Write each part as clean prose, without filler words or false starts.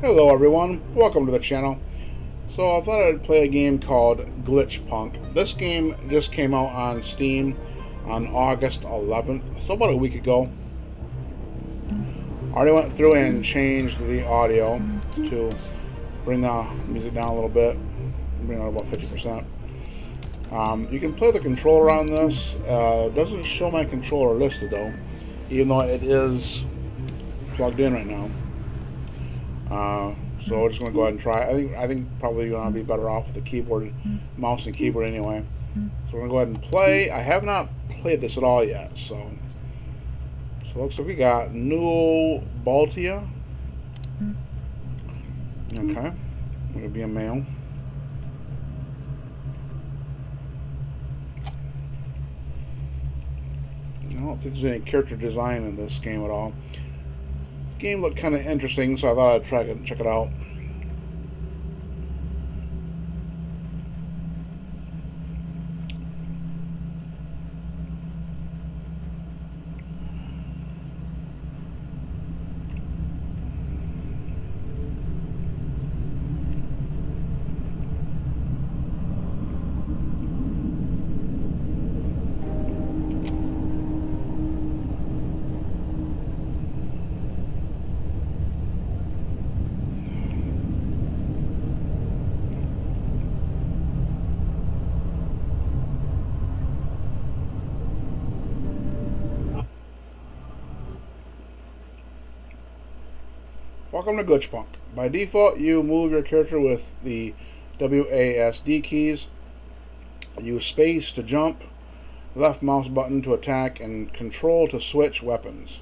Hello everyone, welcome to the channel. So I thought I'd play a game called Glitchpunk. This game just came out on Steam on August 11th, so about a week ago. I already went through and changed the audio to bring the music down a little bit, bring it about 50%. You can play the controller on this. It doesn't show my controller listed though, even though it is plugged in right now. So we're just going to go ahead and try. I think probably you're going to be better off with the keyboard, mouse and keyboard anyway. So we're going to go ahead and play. I have not played this at all yet, so it looks like we got New Baltia. Okay, I'm going to be a male. I don't think there's any character design in this game at all. The game looked kind of interesting, so I thought I'd try to check it out. Welcome to Glitchpunk. By default, you move your character with the WASD keys. Use space to jump, left mouse button to attack, and control to switch weapons.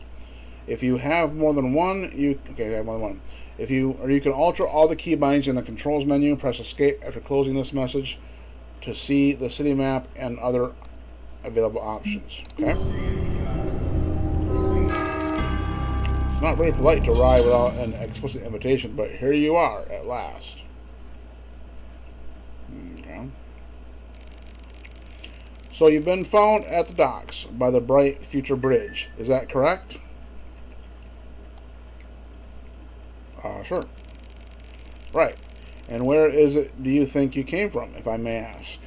If you have more than one, you have more than one. You can alter all the key bindings in the controls menu. Press escape after closing this message to see the city map and other available options. Okay. Not very polite to ride without an explicit invitation, but here you are at last. Okay. So you've been found at the docks by the Bright Future Bridge. Is that correct? Sure. Right. And where is it do you think you came from, if I may ask?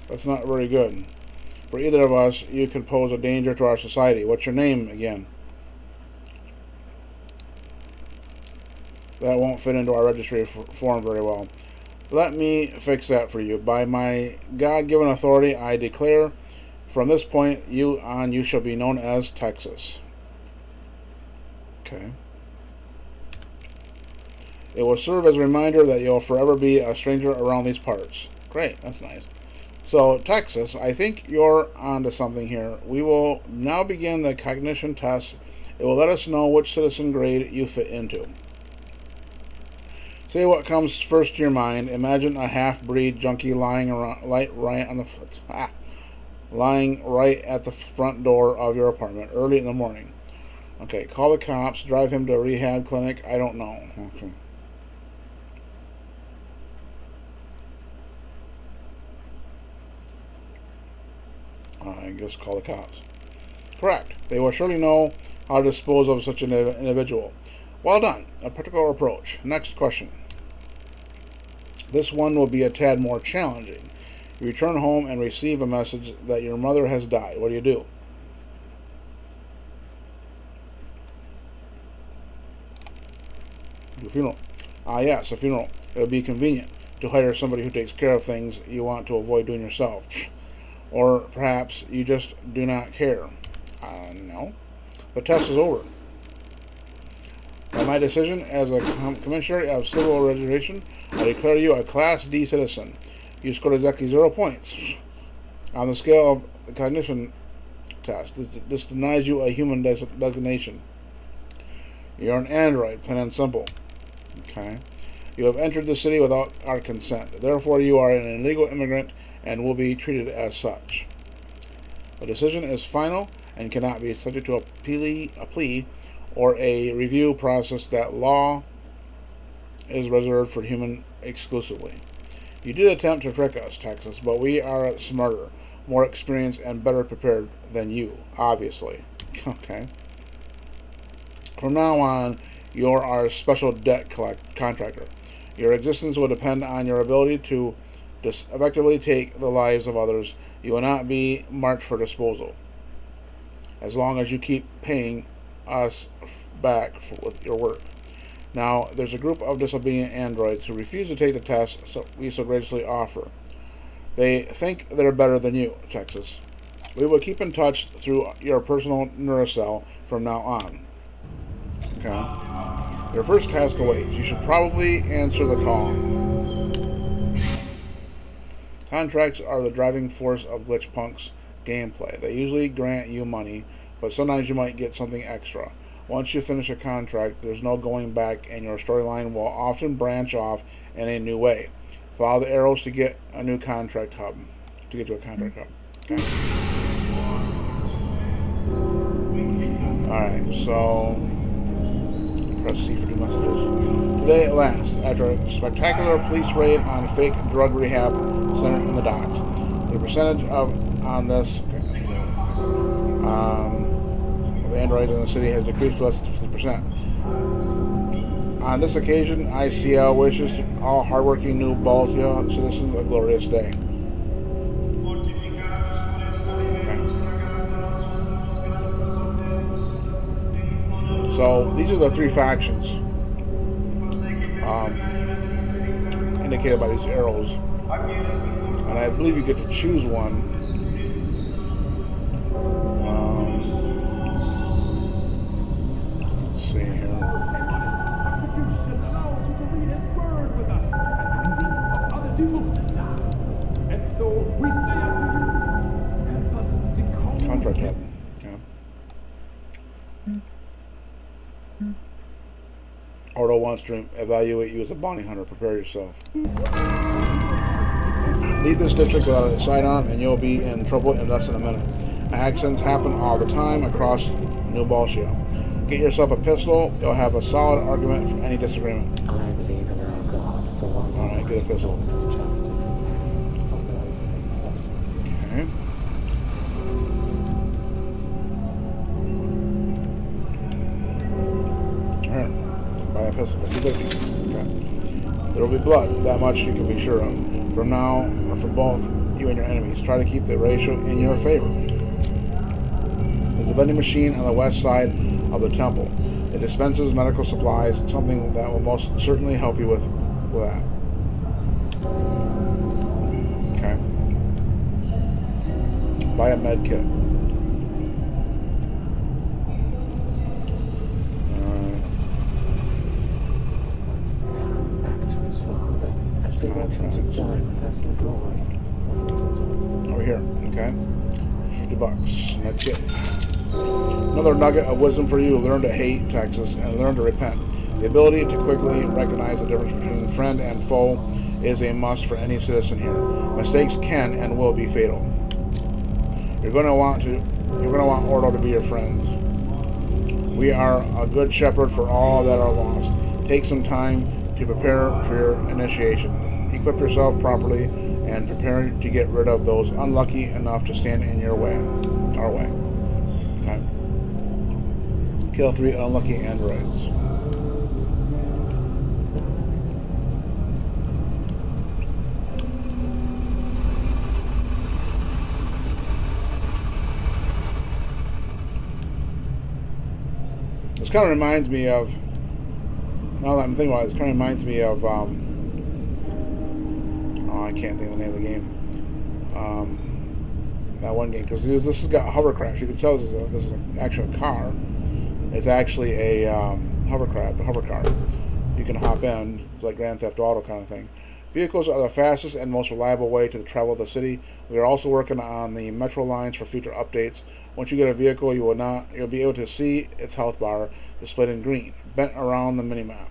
That's not very good. For either of us, you could pose a danger to our society. What's your name again? That won't fit into our registry form very well. Let me fix that for you. By my God-given authority, I declare from this point you shall be known as Texas. Okay. It will serve as a reminder that you'll forever be a stranger around these parts. Great, that's nice. So, Texas, I think you're onto something here. We will now begin the cognition test. It will let us know which citizen grade you fit into. Say what comes first to your mind. Imagine a half-breed junkie lying right at the front door of your apartment early in the morning. Okay, call the cops, drive him to a rehab clinic. I don't know. Okay. I guess call the cops. Correct. They will surely know how to dispose of such an individual. Well done. A practical approach. Next question. This one will be a tad more challenging. You return home and receive a message that your mother has died. What do you do? Your funeral. Yes, a funeral. It would be convenient to hire somebody who takes care of things you want to avoid doing yourself. Or perhaps you just do not care. No. The test is over. By my decision as a Commissioner of Civil Registration, I declare you a Class D citizen. You scored exactly 0 points on the scale of the cognition test. This denies you a human designation. You're an android, plain and simple. Okay. You have entered the city without our consent. Therefore, you are an illegal immigrant and will be treated as such. The decision is final and cannot be subject to a plea or a review process. That law is reserved for human exclusively. You did attempt to trick us, Texas, but we are smarter, more experienced, and better prepared than you, obviously. Okay. From now on, you're our special debt contractor. Your existence will depend on your ability to effectively take the lives of others. You will not be marked for disposal, as long as you keep paying us back with your work. Now, there's a group of disobedient androids who refuse to take the test we so graciously offer. They think they're better than you, Texas. We will keep in touch through your personal neurocell from now on. Okay. Your first task awaits. You should probably answer the call. Contracts are the driving force of Glitchpunk's gameplay. They usually grant you money, but sometimes you might get something extra. Once you finish a contract, there's no going back, and your storyline will often branch off in a new way. Follow the arrows to get a new contract hub. To get to a contract hub. Okay. Alright, so press C for new messages. Today at last, after a spectacular police raid on fake drug rehab center in the docks. The percentage on this of the androids in the city has decreased to less than 50%. On this occasion, ICL wishes to all hardworking new Baltia citizens a glorious day. Okay. So these are the three factions indicated by these arrows, and I believe you get to choose one. Let's see here. Contract hub. Okay. Ordo wants to evaluate you as a bounty hunter. Prepare yourself. Leave this district without a sidearm and you'll be in trouble in less than a minute. Accidents happen all the time across New Baltia. Get yourself a pistol. You'll have a solid argument for any disagreement. I believe in our God for one. Alright, get a pistol. Okay. Alright. Buy a pistol. Okay. There will be blood. That much you can be sure of. From now, or for both you and your enemies, try to keep the ratio in your favor. There's a vending machine on the west side of the temple. It dispenses medical supplies, something that will most certainly help you with that. Okay. Buy a med kit. Over here, okay. $50. That's it. Another nugget of wisdom for you: learn to hate Texas and learn to repent. The ability to quickly recognize the difference between friend and foe is a must for any citizen here. Mistakes can and will be fatal. You're going to want Ordo to be your friends. We are a good shepherd for all that are lost. Take some time to prepare for your initiation. Equip yourself properly and prepare to get rid of those unlucky enough to stand in our way. Okay. Kill 3 unlucky androids. This kind of reminds me of, now that I'm thinking about it, this kind of reminds me of, I can't think of the name of the game. That one game, because this has got hovercraft. You can tell this is an actual car. It's actually a hover car. You can hop in. It's like Grand Theft Auto kind of thing. Vehicles are the fastest and most reliable way to travel the city. We are also working on the metro lines for future updates. Once you get a vehicle, you'll be able to see its health bar displayed in green, bent around the minimap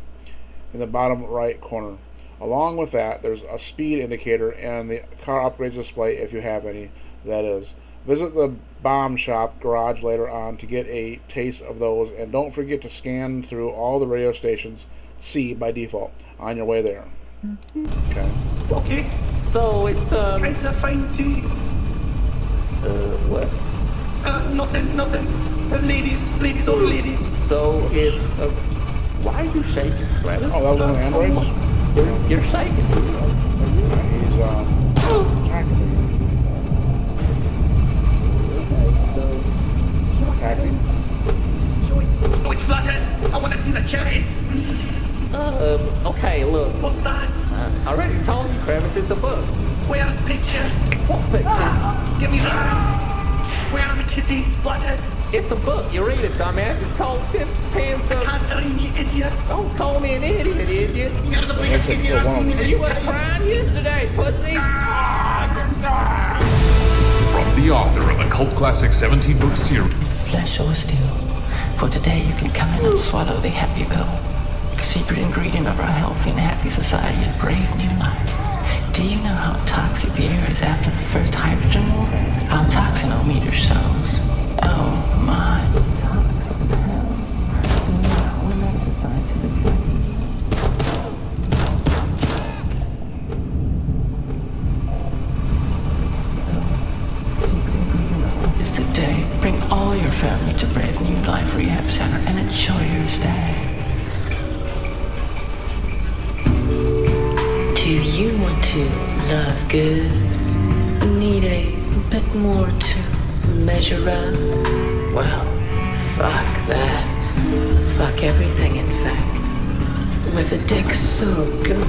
in the bottom right corner. Along with that, there's a speed indicator and the car upgrades display if you have any, that is. Visit the bomb shop garage later on to get a taste of those, and don't forget to scan through all the radio stations C by default on your way there. Okay. Okay. So it's It's a fine tea. what? Nothing. Ladies, only ladies. So it's why are you shaking, Travis? Oh, that was one of the androids? You're shaking. He's attacking me. Attacking? Oh, it's flathead. I want to see the cherries. Okay, look. What's that? I already told you, Travis, it's a book. Where's pictures? What picture? Give me that. Where are the kitties, flathead? It's a book. You read it, dumbass. It's called 50 Cents of... Can't read, you idiot. Don't call me an idiot, idiot. You're the biggest idiot I've seen in this You were time. crying yesterday, pussy. From the author of the cult classic 17-book series. Flesh or steel. For today you can come in and swallow the happy pill. Secret ingredient of our healthy and happy society is brave new life. Do you know how toxic the air is after the first hydrogen war? Our toxinometer shows. Oh my. Toxic hell. We're not designed to the It's the day. Bring all your family to Brave New Life Rehab Center and enjoy your stay. Do you want to love good? Need a bit more to measure up? Well, fuck that. Fuck everything, in fact. With a dick so good.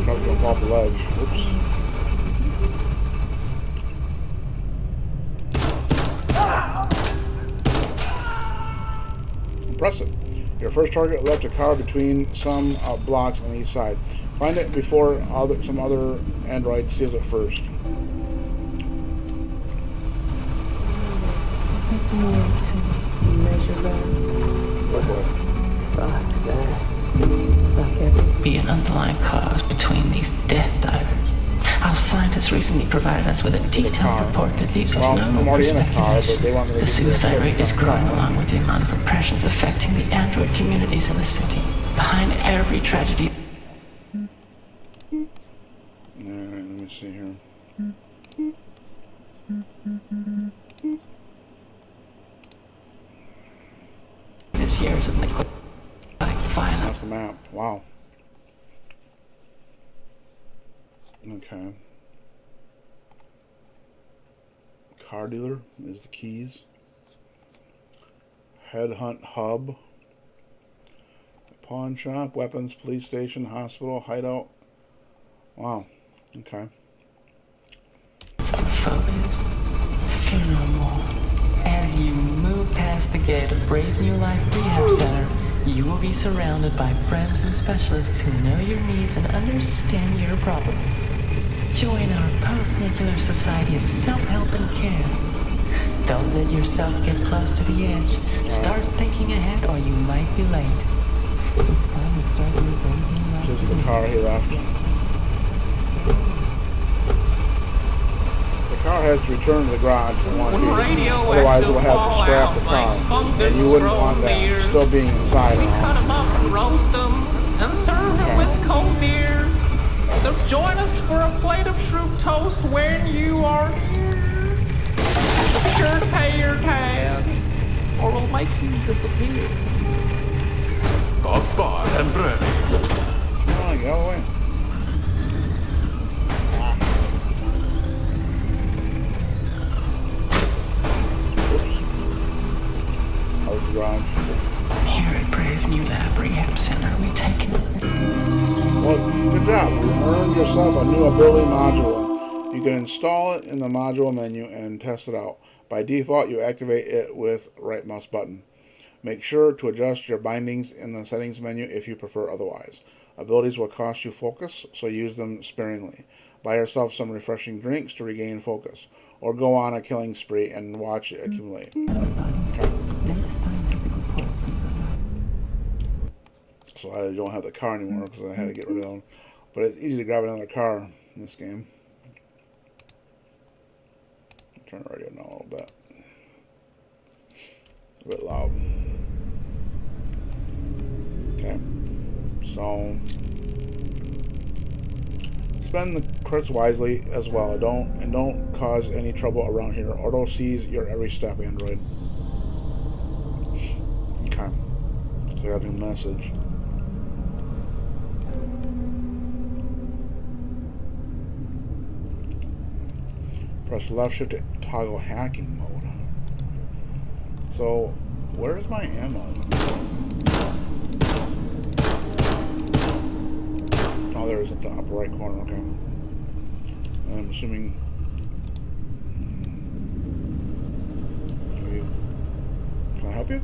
Trying to jump off the ledge. Oops. Impressive. Your first target left a car between some blocks on the east side. Find it before some other android steals it first. Be an underlying cause between these death divers. Our scientists recently provided us with a detailed report that leaves us no I'm room for already in a car, but speculation. they want me to The give you a suicide rate is certain growing car. along with the amount of oppressions affecting the android communities in the city. Behind every tragedy, Alright, let me see here. there's years of neglect, violence. That's the map. Wow. Okay. Car dealer is the keys. Headhunt hub. Pawn shop, weapons, police station, hospital, hideout. Wow. Okay. Some photos. Funeral mall. As you move past the gate of Brave New Life Rehab Center, you will be surrounded by friends and specialists who know your needs and understand your problems. Join our post-nuclear society of self-help and care. Don't let yourself get close to the edge. Start thinking ahead or you might be late. This is the car he left. The car has to return to the garage in one piece. Otherwise, we'll have to scrap the car. And you wouldn't want that still being inside. We cut them up and roast them and serve them with cold beer. So join us for a plate of shroom toast when you are here. Be sure to pay your tab, or we'll make you disappear. Bob's Bar and Bread. Oh, get out of the way. Oops. How's the garage? Here at Brave New Lab Rehab Center, we take it. Well, good job. You earned yourself a new ability module. You can install it in the module menu and test it out. By default, you activate it with right mouse button. Make sure to adjust your bindings in the settings menu if you prefer otherwise. Abilities will cost you focus, so use them sparingly. Buy yourself some refreshing drinks to regain focus, or go on a killing spree and watch it accumulate. Okay. So I don't have the car anymore because I had to get rid of them. But it's easy to grab another car in this game. Turn the radio down a little bit. A bit loud. Okay. So Spend the credits wisely as well. Don't cause any trouble around here. Auto sees your every step, Android. Okay. So I got a new message. Press left shift to toggle hacking mode. So, where's my ammo? Oh, there is at the upper right corner. Okay. I'm assuming. Can I help you?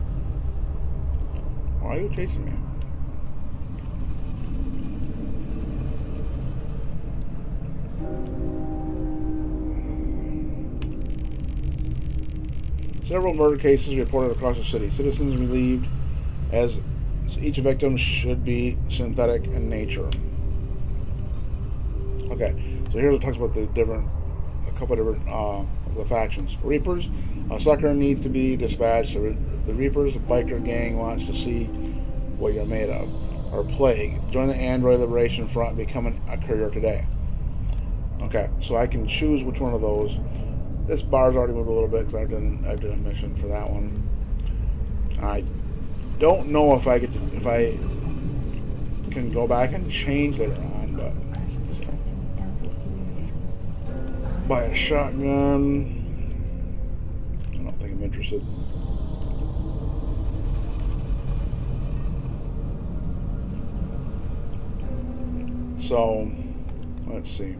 Why are you chasing me? Several murder cases reported across the city. Citizens relieved as each victim should be synthetic in nature. Okay, so here's what it talks about a couple of different the factions. Reapers, a sucker needs to be dispatched. The Reapers, the biker gang, wants to see what you're made of. Or Plague, join the Android Liberation Front and become a courier today. Okay, so I can choose which one of those. This bar's already moved a little bit because I did a mission for that one. I don't know if I can go back and change later on, but so. Buy a shotgun. I don't think I'm interested. So let's see.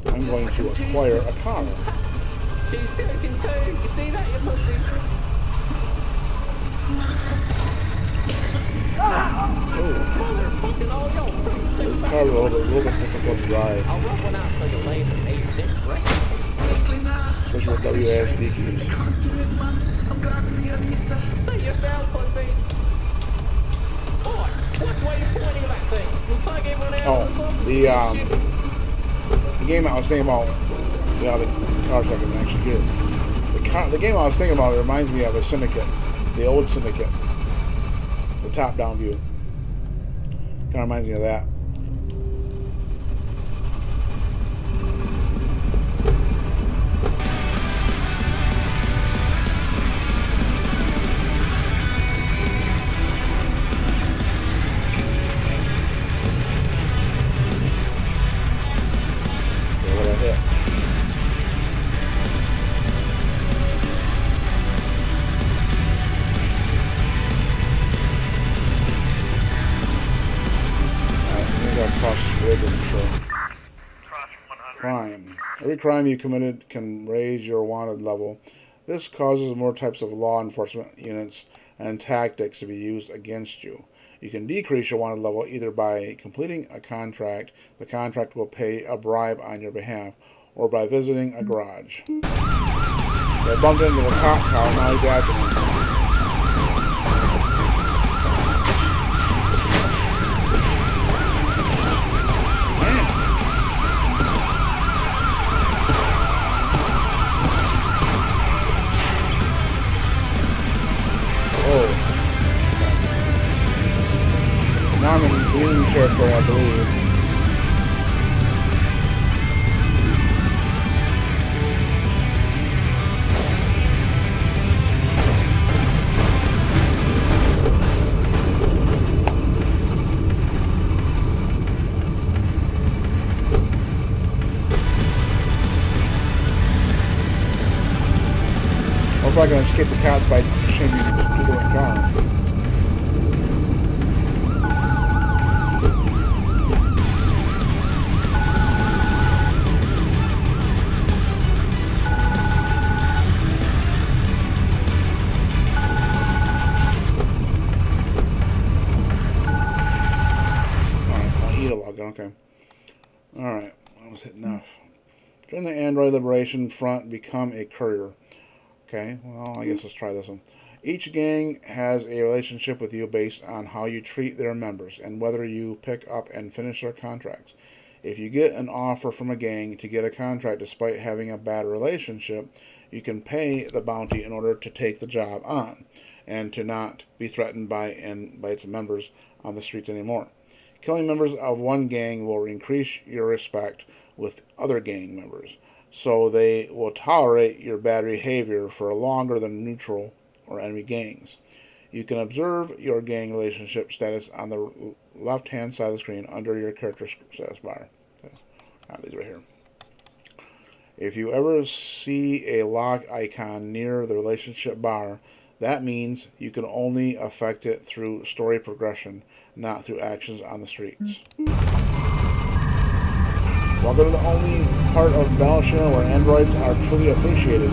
I'm going to acquire a car. She's cooking too. You see that, you pussy? Motherfucking all y'all pretty sick. This car is a little bit difficult to drive. I'll rub one out for you later. Hey, your dick's right. Especially with WASD keys. See yourself, pussy. Boy, which way you pointing at that thing? Looks like everyone else or something. The game I was thinking about, the car so I can actually hear. The game I was thinking about, it reminds me of a Syndicate, the old Syndicate, the top-down view. Kind of reminds me of that. Crime. Every crime you committed can raise your wanted level. This causes more types of law enforcement units and tactics to be used against you. You can decrease your wanted level either by completing a contract, the contract will pay a bribe on your behalf, or by visiting a garage. I bumped into the cop car, now he's after me. Now I'm in green territory, I believe. Or if I can escape the cops by changing to a different car. Okay. Alright, that was enough. Join the Android Liberation Front, become a courier. Okay, well, I guess let's try this one. Each gang has a relationship with you based on how you treat their members and whether you pick up and finish their contracts. If you get an offer from a gang to get a contract despite having a bad relationship, you can pay the bounty in order to take the job on and to not be threatened by its members on the streets anymore. Killing members of one gang will increase your respect with other gang members, so they will tolerate your bad behavior for longer than neutral or enemy gangs. You can observe your gang relationship status on the left-hand side of the screen under your character status bar. These right here. If you ever see a lock icon near the relationship bar, that means you can only affect it through story progression, not through actions on the streets. Welcome to the only part of Belishina where androids are truly appreciated.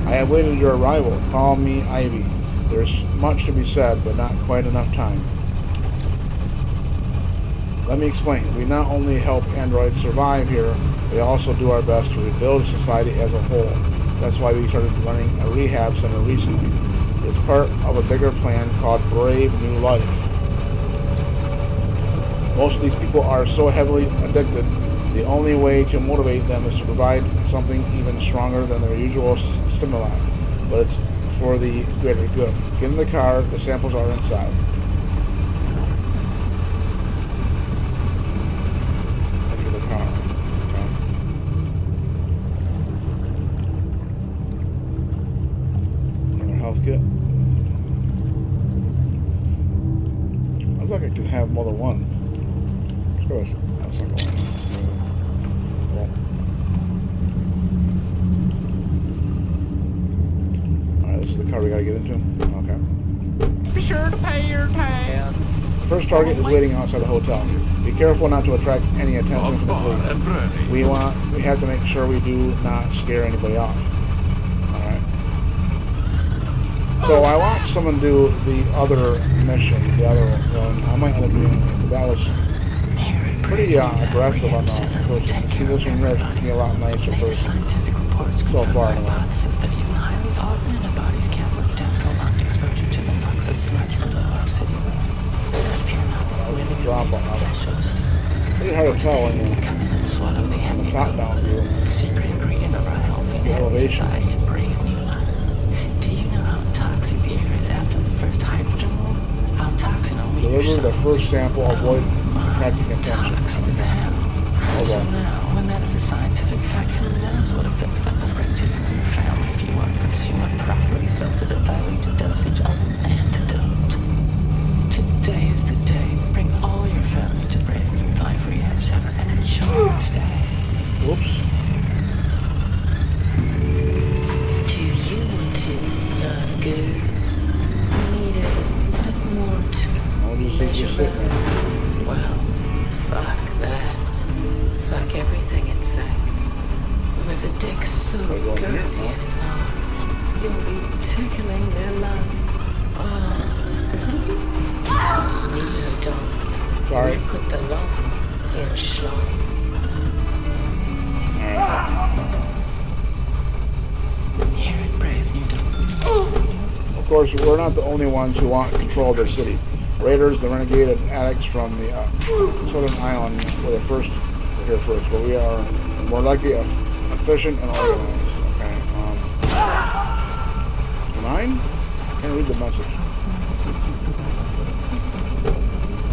I have waited your arrival. Call me Ivy. There's much to be said, but not quite enough time. Let me explain. We not only help androids survive here, we also do our best to rebuild society as a whole. That's why we started running a rehab center recently. It's part of a bigger plan called Brave New Life. Most of these people are so heavily addicted, the only way to motivate them is to provide something even stronger than their usual stimuli. But it's for the greater good. Get in the car, the samples are inside. Enter the car. Okay. Another health kit. Looks like I can have more than one. Let's go with that second one. This is the car we gotta get into. Okay. Be sure to pay your tab. The first target is waiting outside the hotel. Be careful not to attract any attention from the police. We have to make sure we do not scare anybody off. Alright. So I watched someone do the other mission, the other one. I might end up doing it, but that was pretty aggressive on the person. See, this one here seems to be a lot nicer person. So far, anyway. Drop on that. Pretty hard to tell when you're on the top-down view. The elevation. Do you know how toxic the air is after the first hydrogen war? How toxin only Deliver the first sample, avoid attracting attention. So now, when that is a scientific fact, who knows what effects that will bring to you and your family if you want to consume a properly filtered and diluted dosage of an antidote. Today is the day. Bring all your family to Brave New Life Rehab Center and enjoy your stay. Whoops. Do you want to love good? Need a bit more to I'll just sit there. Well, fuck that. Fuck everything, in fact. With a dick so girthy and long, you'll be tickling their lung. Oh. Neither don't. Sorry. Put the long in schlong. Here at Brave New Of course, we're not the only ones who want control of their city. Raiders, the renegade, and addicts from the southern island were here first, but we are more likely efficient and organized. Okay. Mine? Can't read the message.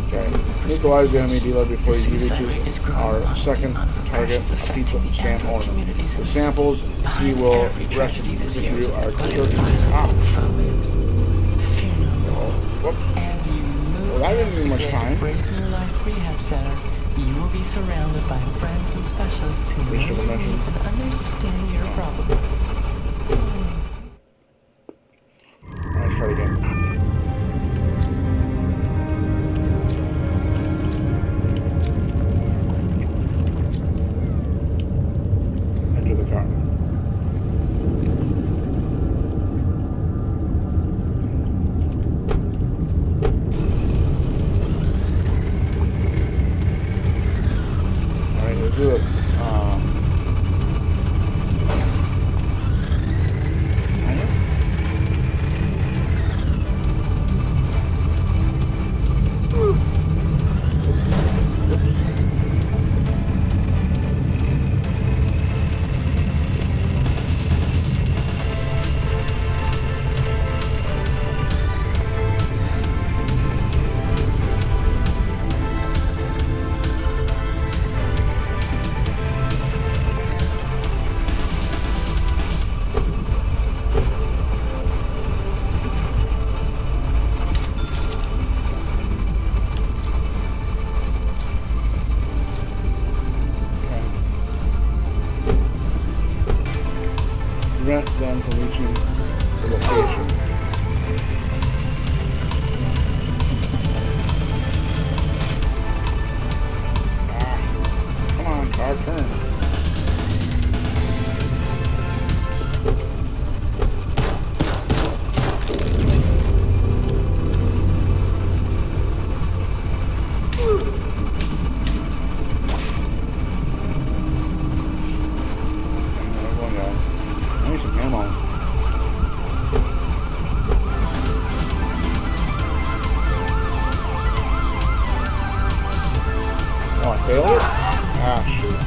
Okay. Neutralize the enemy dealer before you give it to our second target, a pizza stand owner. The samples he will distribute are church. Whoops. Well, that didn't need much time. Brave New Life Rehab Center, you will be surrounded by friends and specialists who know your needs and understand your problem. Alright, let's try it again. Enter the car. Alright, let's do it. prevent them from reaching the location. Come on, car, turn. I need some ammo. Oh, I failed it? Ah, shoot.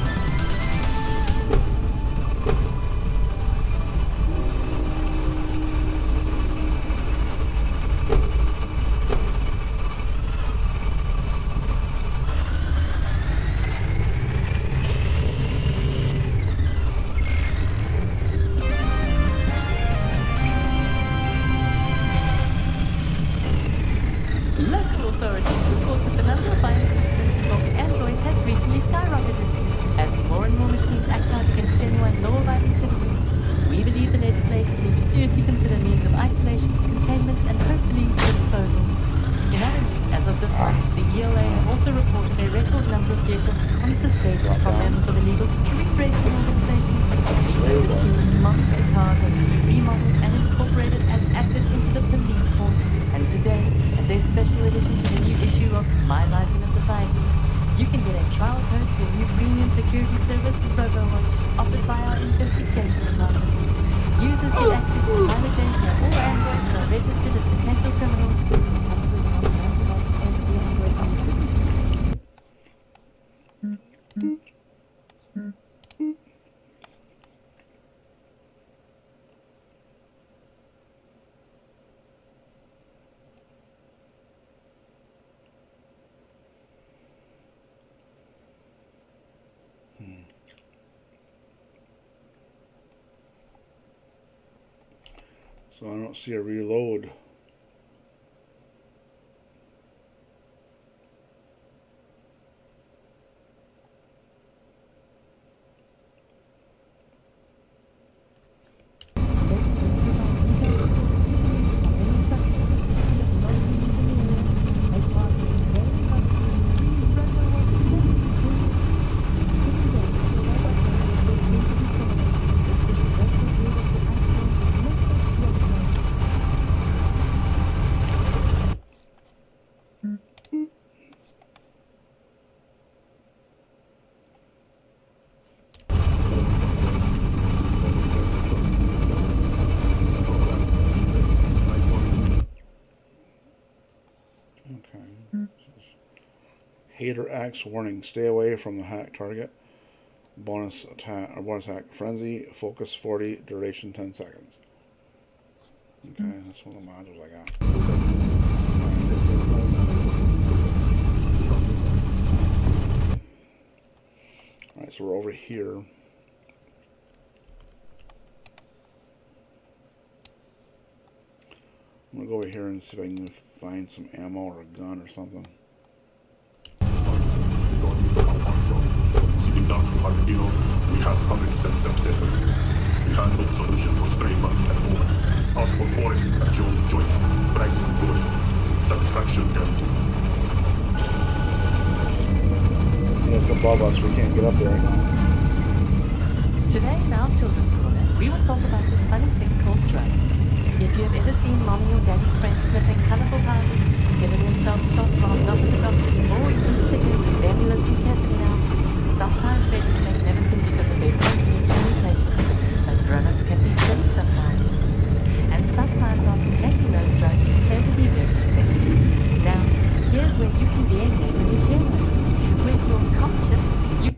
Local authorities report that the number of violent incidents involving androids has recently skyrocketed as more and more machines act out against genuine law-abiding citizens. We believe the legislators need to seriously consider means of isolation, containment, and hopefully disposal. In other news, as of this month, the ELA have also reported a record number of vehicles confiscated from members of illegal street racing organizations. The two monster cars are to be remodeled and incorporated as assets into the police force. And today, as a special edition to the new issue of My Life in a Society, you can get a trial code to a new premium security service, RoboWatch, offered by our investigation department. Users get access to pilot data of all androids that are registered as potential criminals. So I don't see a reload. Hater X warning: stay away from the hack target. Bonus attack or bonus hack frenzy. Focus 40. Duration 10 seconds. Okay, that's one of the modules I got. Alright, so we're over here. I'm gonna go over here and see if I can find some ammo or a gun or something. Seeking dogs from Armadillo, we have 100% success rate. The hands-on solution for stray bug at the moment. Ask for Forest at Jones Joint. Price is negotiable. Satisfaction guaranteed. Yeah, it's above us. We can't get up there right now. Today in our children's corner, we will talk about this funny thing called drugs. If you have ever seen mommy or daddy's friends sniffing colorful powders, giving themselves shots while not with the doctors, or eating stickers, then listen carefully now. Sometimes they just make medicine because of their constant mutation, but grown-ups can be silly sometimes. And sometimes after taking those drugs, they will be very sick. Now, here's where you can be a neighborhood hero. With your culture, you...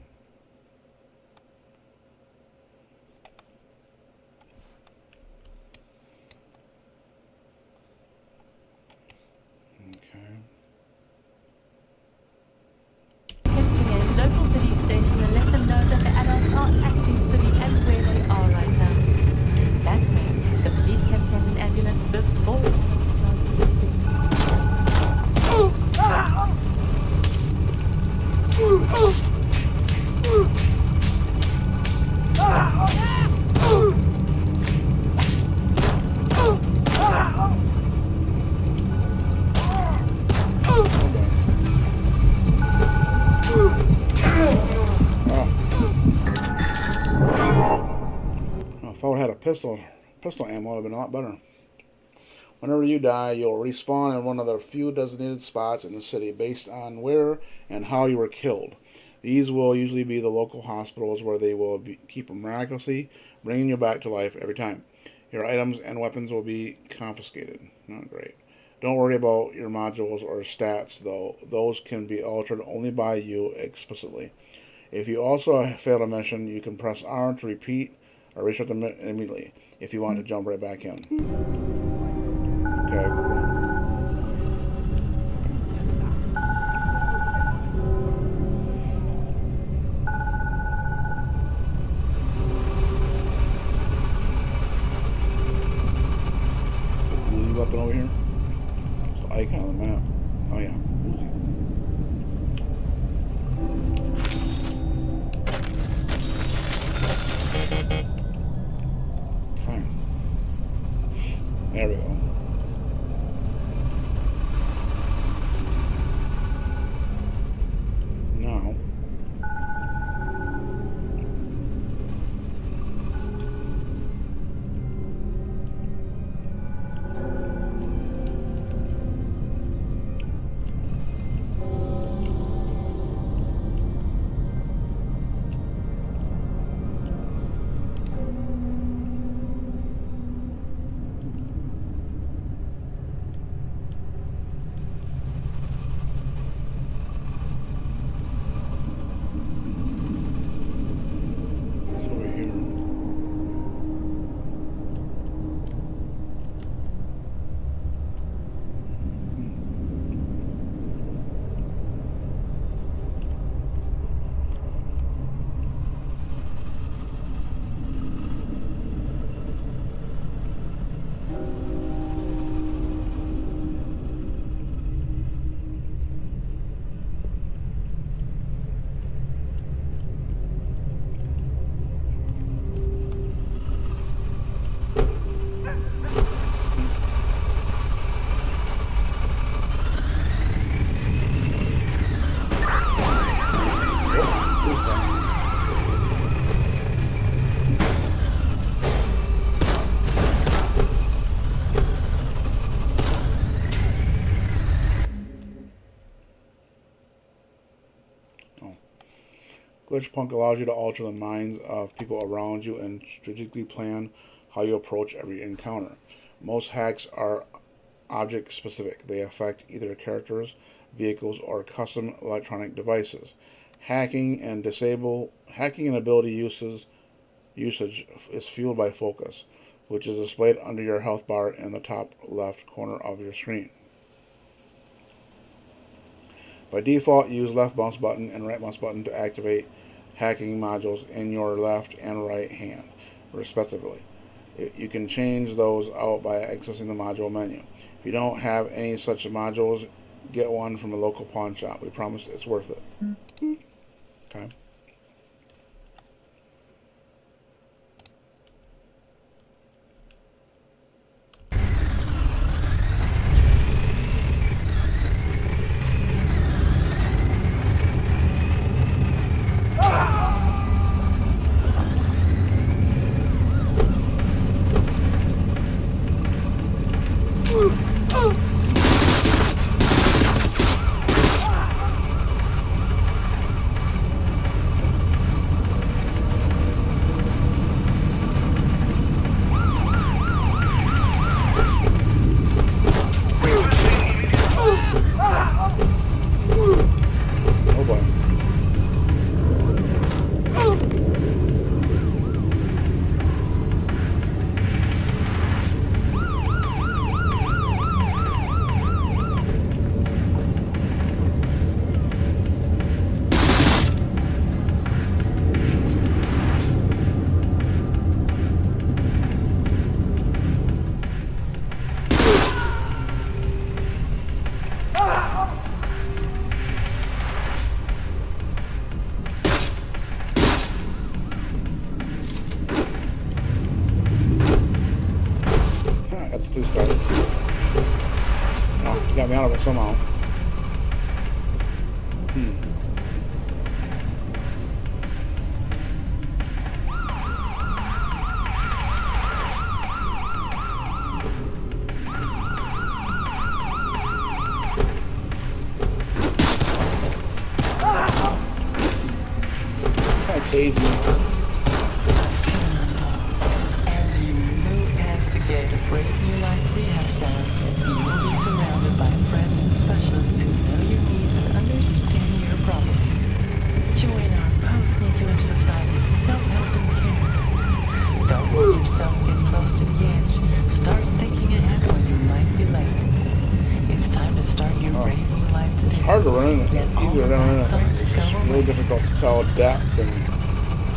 local police station and let them know that the adults are acting silly If I would have had a pistol ammo, it would have been a lot better. Whenever you die, you'll respawn in one of the few designated spots in the city based on where and how you were killed. These will usually be the local hospitals where they will keep miraculously bringing you back to life every time. Your items and weapons will be confiscated. Not great. Don't worry about your modules or stats, though. Those can be altered only by you explicitly. If you also fail a mission, you can press R to repeat or restart them immediately if you want to jump right back in. Okay. Uzi weapon over here. It's the icon on the map. Oh yeah, Uzi. Okay. There we go. Now, it's over here. Glitchpunk allows you to alter the minds of people around you and strategically plan how you approach every encounter. Most hacks are object specific. They affect either characters, vehicles, or custom electronic devices. Hacking and ability usage is fueled by focus, which is displayed under your health bar in the top left corner of your screen. By default, use left mouse button and right mouse button to activate hacking modules in your left and right hand, respectively. You can change those out by accessing the module menu. If you don't have any such modules, get one from a local pawn shop. We promise it's worth it. Okay. Oh boy. Got the police car. Oh, you got me out of it somehow. Brave New Life Rehab Center, you will be surrounded by friends and specialists who know your needs and understand your problems. Join our post-nuclear society of self-help and care. Don't let yourself get close to the edge. Start thinking ahead or you might be late. It's time to start your brave new life today. It's hard to run in. Let all Easier the to run in. bad thoughts It's go really away. difficult to tell depth and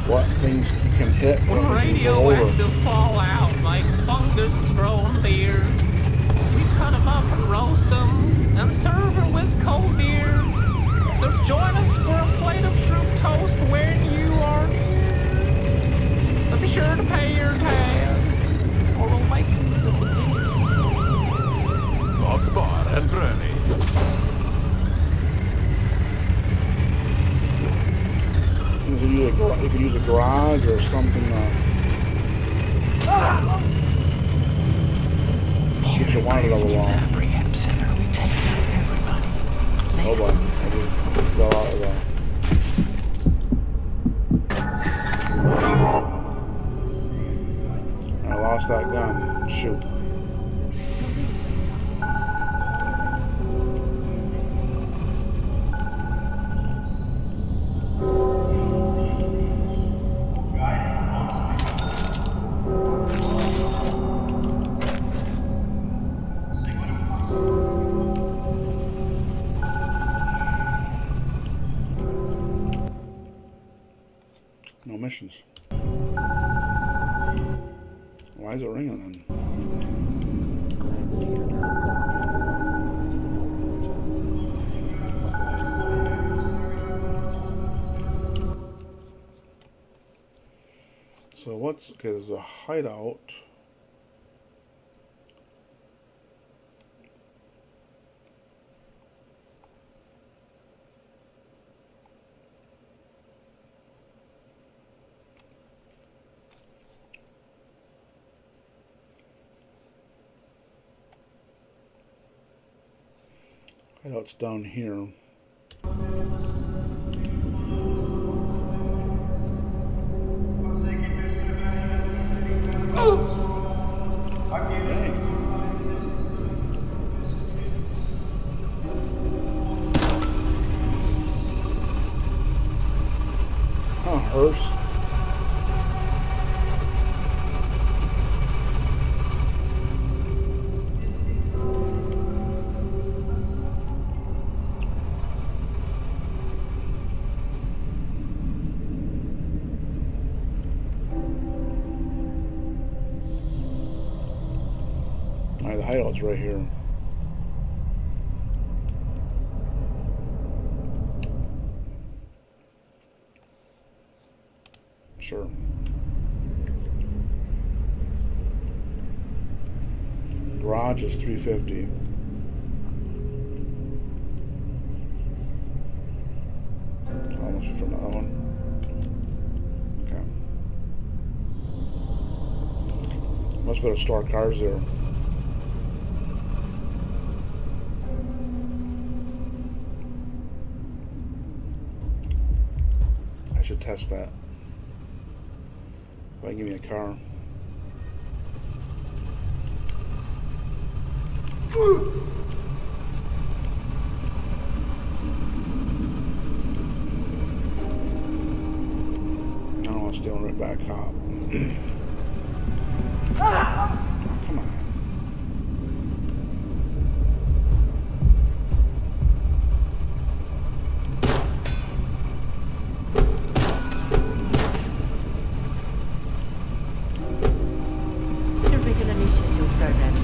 what things you can hit and When what you can go over. radioactive fallout makes fungus grow in beer, we cut 'em up and roast 'em and serve it with cold beer. So join us for a plate of shroom toast when you are here. So be sure to pay your tab, or we'll make you disappear. Bob's Bar and Brownie. You could use a garage or something. Get your water level off. Rehab Center, we take care of everybody. Hold on, I just fell out of that. I lost that gun. Shoot. No missions. Why is it ringing then? So what's, okay, there's a hideout. Hideout's down here. Hearse. Alright, the hideout's right here. Sure. Garage is $350. Almost for another one. Okay. Must be able to store cars there. I should test that. If I can give me a car. I don't want to steal right back hop. Come on. To regularly scheduled programming.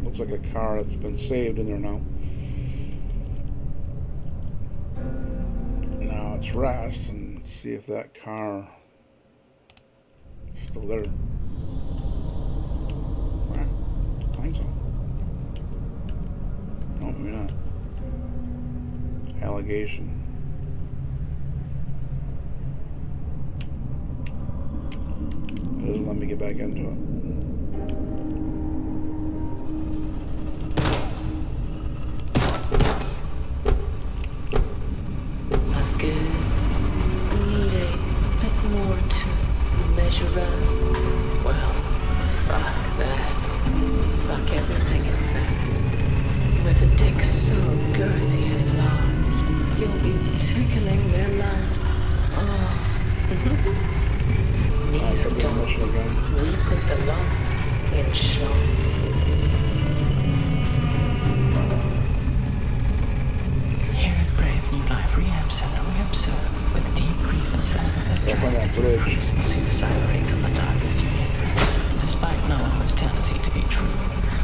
Looks like a car that's been saved in there now. Now let's rest and see if that car is still there. Well, I think so. No, maybe not. Allegation. It doesn't let me get back into it. I've good. Need a bit more to measure up. Well, fuck that. Fuck everything in fact. With a dick so girthy and large, you'll be tickling their line. Oh. I should be on mission again. We put the lump in schlong. Here at Brave New Life Rehab Center, we observe with deep grief and sadness a Up on that drastic bridge. increase in suicide rates of the targets unit. Despite knowing this tendency to be true,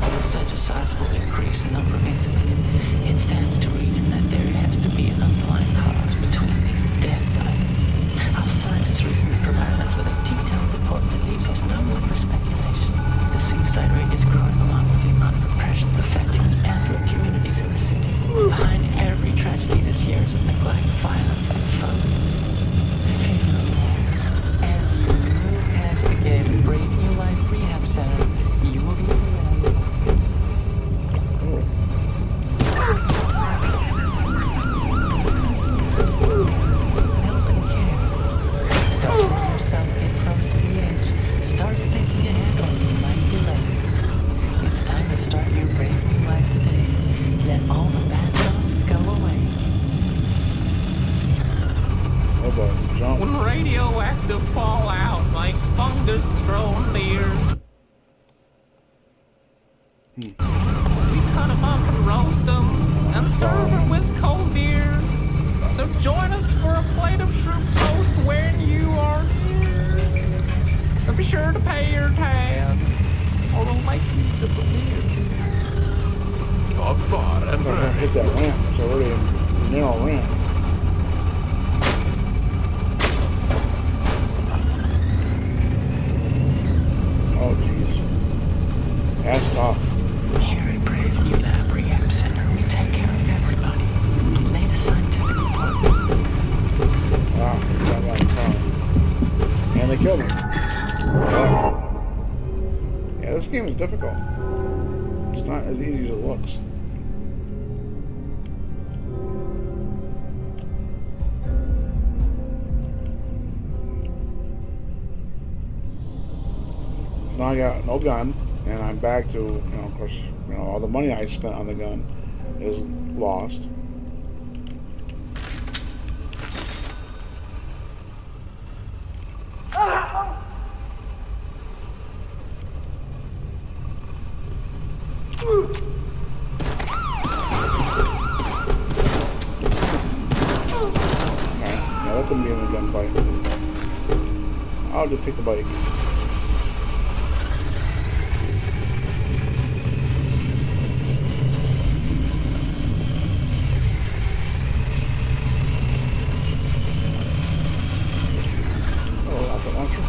with such a sizable increase in number of incidents, it stands to reason that there has to be an underlying cause between these death divers. Our scientists recently provided us with a detailed report that leaves us no room for speculation. The suicide rate is growing along with the amount of repressions affecting the Android communities in the city. Behind every tragedy this year is of neglect, violence, and phobias. As you move past the gate of Brave New Life Rehab Center, you will be surrounded. Help and care. Don't let yourself get close to the edge. Start thinking ahead or you might be late. It's time to start your brave new life today. Let all the bad thoughts go away. Oh boy, jump. When radioactive fallout makes fungus grow near. We cut 'em up and roast 'em and serve 'em with cold beer. So join us for a plate of shrimp toast when you are here. But be sure to pay your tab, or we'll make you disappear. Bob's Bar and I'm gonna hit that ramp. It's already a narrow ramp. Oh jeez. That's tough. Here at Brave New Lab Rehab Center, we take care of everybody. Latest scientific report. Ah, I got a car. And they killed me. Wow. Yeah, this game is difficult. It's not as easy as it looks. So now I got no gun, and I'm back to, of course, all the money I spent on the gun is lost. Alright, yeah, let them be in the gunfight. I'll just take the bike. Oh, rocket launcher.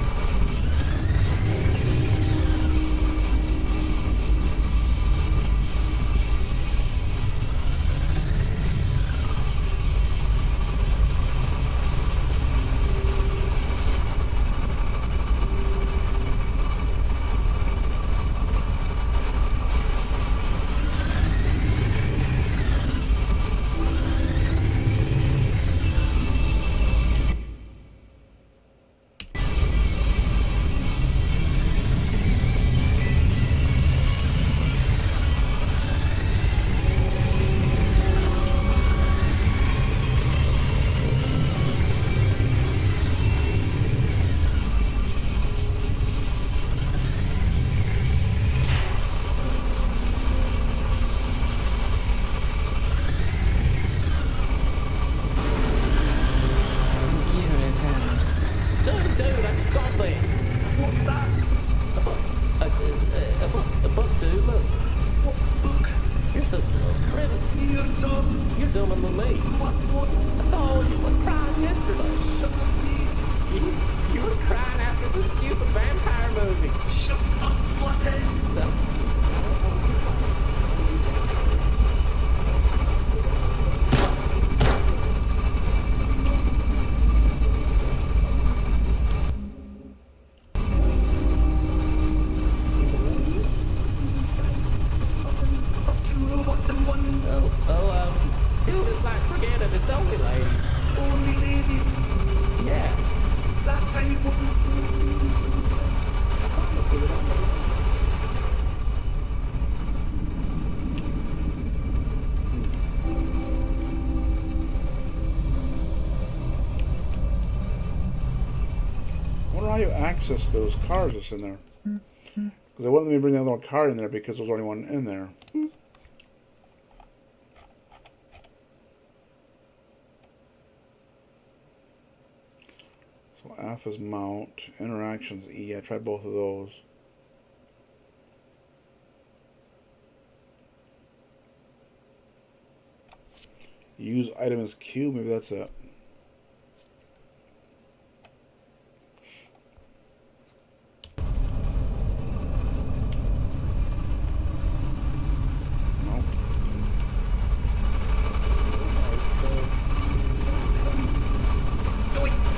It's only ladies. Only ladies. Yeah. Last time you put I wonder how you access those cars that's in there. Because they wouldn't let me bring the other car in there because there's only one in there. So F is mount, interactions E. I tried both of those. Use item as Q, maybe that's it.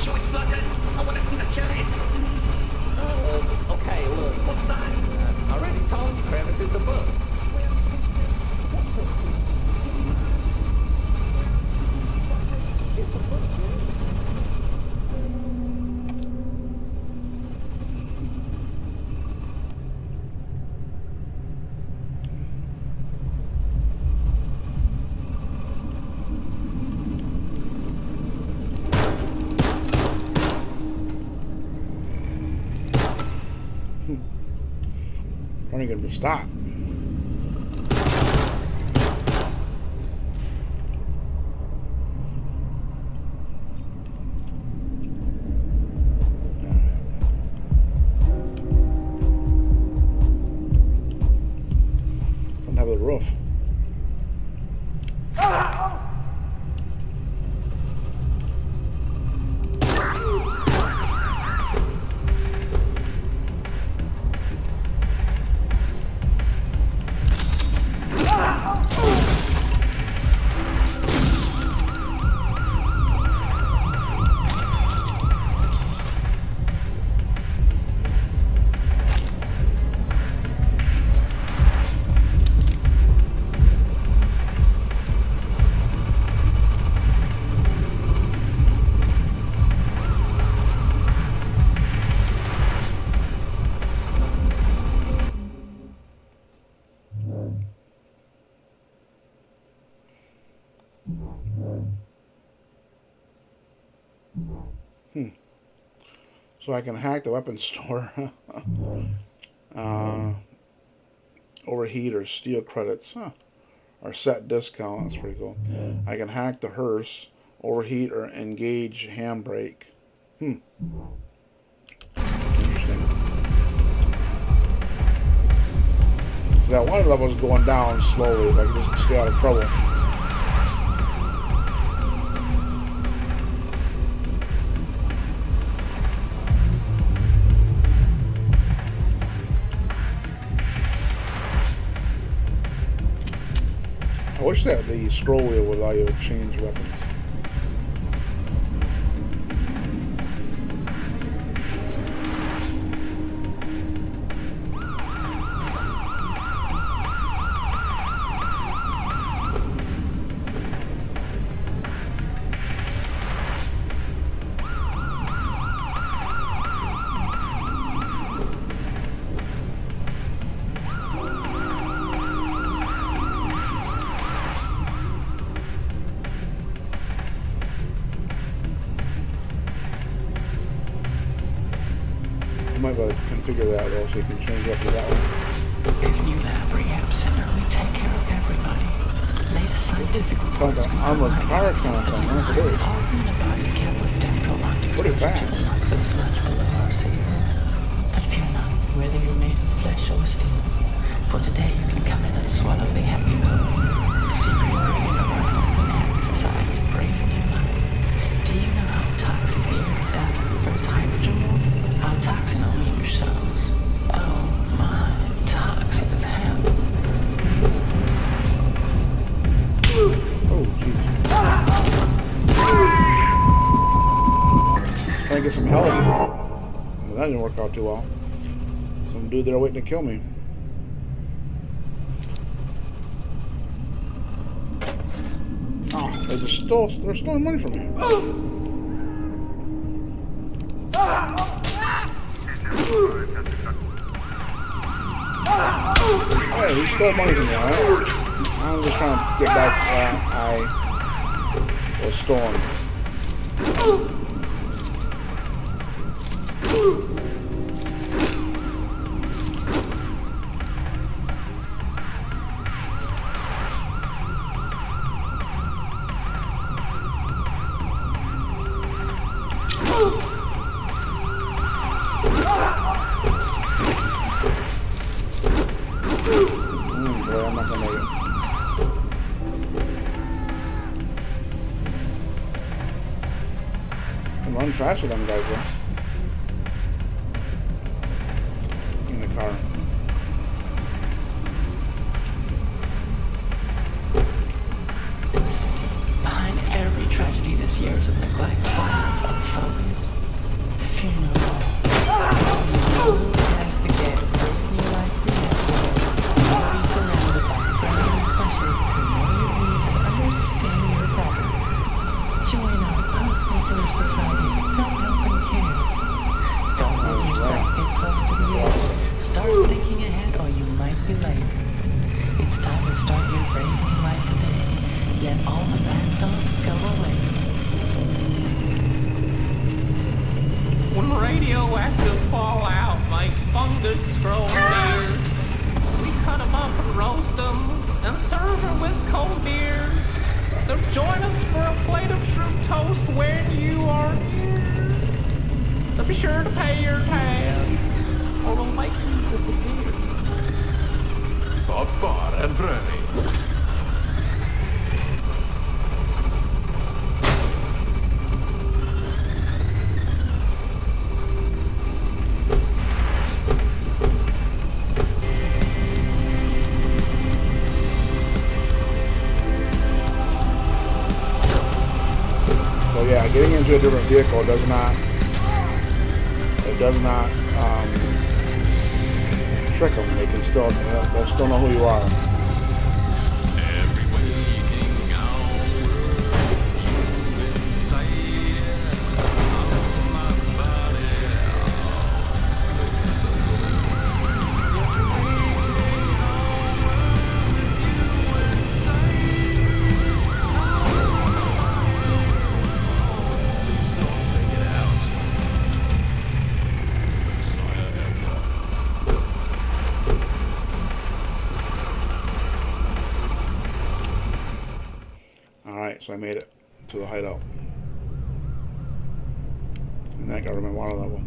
show it, flathead. I want to see the cherries. Okay, look. What's that? I already told you, Travis, it's a book. When are you going to stop? Don't have the roof. So I can hack the weapons store, overheat or steal credits, or set discount. That's pretty cool. I can hack the hearse, overheat or engage handbrake. Interesting. That water level is going down slowly. If I can just stay out of trouble. I wish that the scroll wheel would allow you to change weapons. You might be able to configure that though, so you can change up to that one. If new lab rehab center, we take care of everybody. Latest scientific Like reports an armored car kind of thing. I don't know what it is. all human bodies can't withstand prolonged Pretty exposure fast. to the marks of sludge below our city limits. But fear not, whether you're made of flesh or steel. For today you can come in and swallow the happy pill. Secret ingredient of our health and happy society, brave new life. Do you know how toxic the air is after the first hydrogen war? How toxic our meter shows. Oh my, toxic as hell. Oh, jeez. Trying to get some health. Well, that didn't work out too well. Some dude there waiting to kill me. Oh, They're stealing money from me. Hey, he stole money from me, alright? I'm just trying to get back to where I was stolen. Boy, I'm not gonna make it. I run faster than them guys though. In the car. Behind every tragedy this year is a neglect, violence, and phobias. Funeral. As the gate of brave new life begins, you'll be surrounded by friends and specialists who know your needs and understand your problems. Join our post-nuclear society of self-help and care. Don't let yourself get close to the edge. Start thinking ahead or you might be late. It's time to start your brave new life today. Let all the bad thoughts go away. When radioactive fallout makes fungus grow near, we cut 'em up and roast 'em and serve 'em with cold beer. So join us for a plate of shrimp toast when you are here. So be sure to pay your tab, or we'll make you disappear. Bob's Bar and Brewery. So yeah, getting into a different vehicle does not trick them. They can still, they'll still know who you are. Every way you can go, you inside. My body, so please don't take it out. Sire Efron. Alright, so I made it to the hideout. And that got rid of my water level.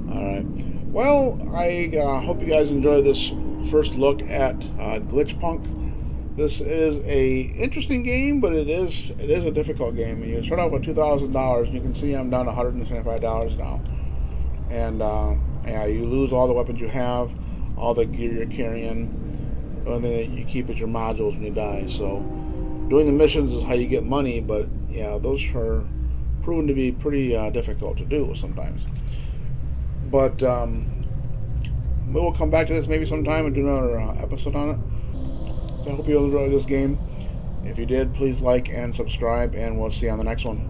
Alright. Well, I hope you guys enjoyed this first look at Glitchpunk. This is a interesting game, but it is a difficult game. You start out with $2,000, and you can see I'm down to $175 now. And yeah, you lose all the weapons you have, all the gear you're carrying. The only thing that you keep is your modules when you die. So doing the missions is how you get money, but yeah, those are proven to be pretty difficult to do sometimes. But we will come back to this maybe sometime and do another episode on it. So I hope you enjoyed this game. If you did, please like and subscribe, and we'll see you on the next one.